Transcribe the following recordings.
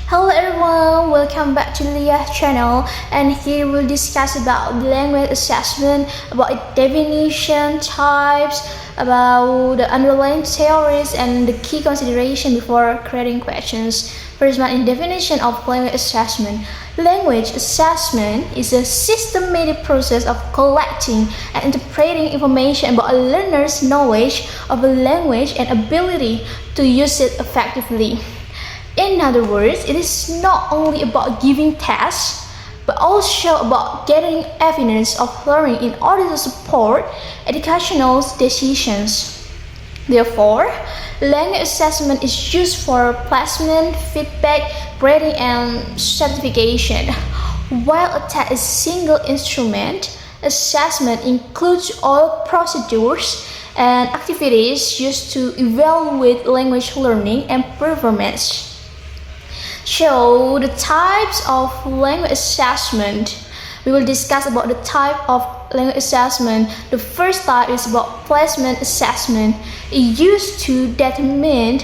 Hello everyone, welcome back to Leah's channel, and here we'll discuss about the language assessment, about its definition, types, about the underlying theories and the key consideration before creating questions. First one, in definition of language assessment. Language assessment is a systematic process of collecting and interpreting information about a learner's knowledge of a language and ability to use it effectively. In other words, it is not only about giving tests, but also about gathering evidence of learning in order to support educational decisions. Therefore, language assessment is used for placement, feedback, grading, and certification. While a test is a single instrument, assessment includes all procedures and activities used to evaluate language learning and performance. So the types of language assessment. We will discuss about the type of language assessment. The first type is about placement assessment. It used to determine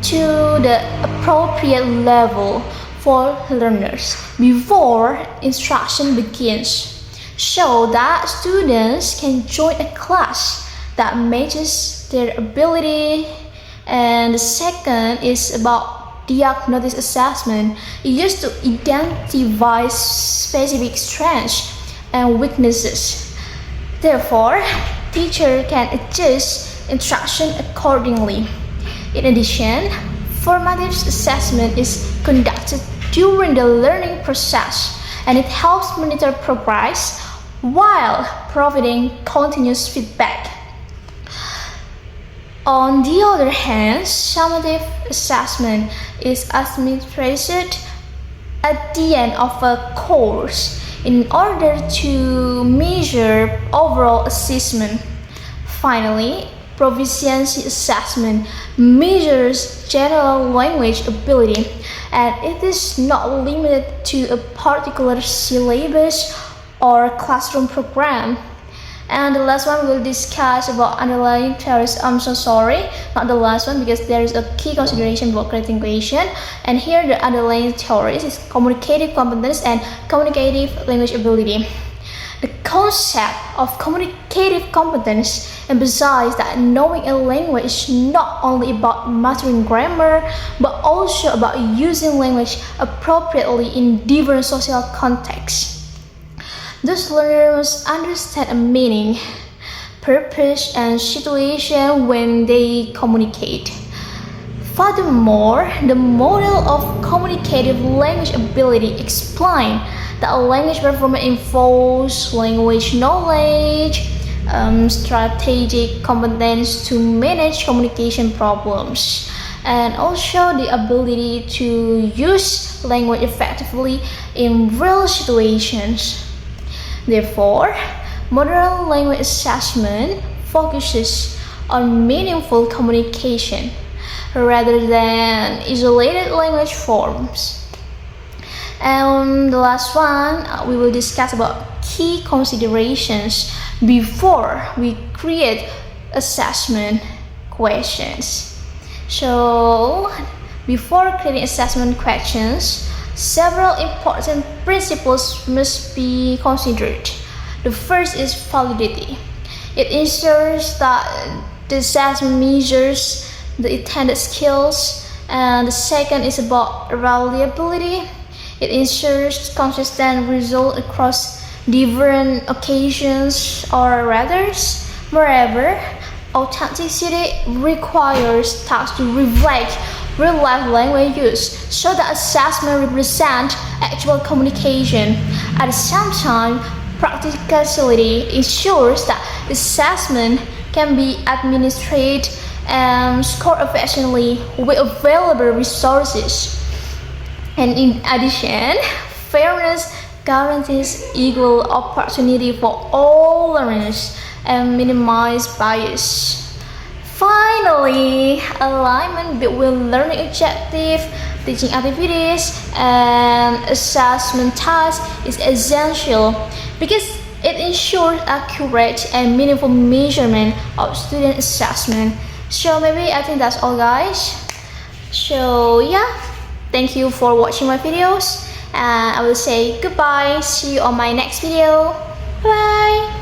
to the appropriate level for learners before instruction begins, so that students can join a class that matches their ability. And the second is about diagnostic assessment. It used to identify specific strengths and weaknesses. Therefore, teacher can adjust instruction accordingly. In addition, formative assessment is conducted during the learning process, and it helps monitor progress while providing continuous feedback. On the other hand, summative assessment is administered at the end of a course in order to measure overall assessment. Finally, proficiency assessment measures general language ability, and it is not limited to a particular syllabus or classroom program. And the last one we'll discuss about underlying theories. I'm so sorry, not the last one, because there is a key consideration about creating question. And here the underlying theories is communicative competence and communicative language ability. The concept of communicative competence emphasizes that knowing a language is not only about mastering grammar, but also about using language appropriately in different social contexts. Thus, learners must understand a meaning, purpose, and situation when they communicate. Furthermore, the model of communicative language ability explains that language performance involves language knowledge, strategic competence to manage communication problems, and also the ability to use language effectively in real situations. Therefore, modern language assessment focuses on meaningful communication rather than isolated language forms. And the last one, we will discuss about key considerations before we create assessment questions. So, before creating assessment questions, several important principles must be considered. The first is validity. It ensures that the assessment measures the intended skills. And the second is about reliability. It ensures consistent results across different occasions or rather. Moreover, authenticity requires tasks to reflect real-life language use, so that assessment represents actual communication. At the same time, practicality ensures that assessment can be administered and scored efficiently with available resources. And in addition, fairness guarantees equal opportunity for all learners and minimizes bias. Finally, alignment between learning objectives, teaching activities, and assessment tasks is essential because it ensures accurate and meaningful measurement of student assessment. So maybe I think that's all, guys. So yeah, Thank you for watching my videos, and I will say goodbye. See you on my next video. Bye.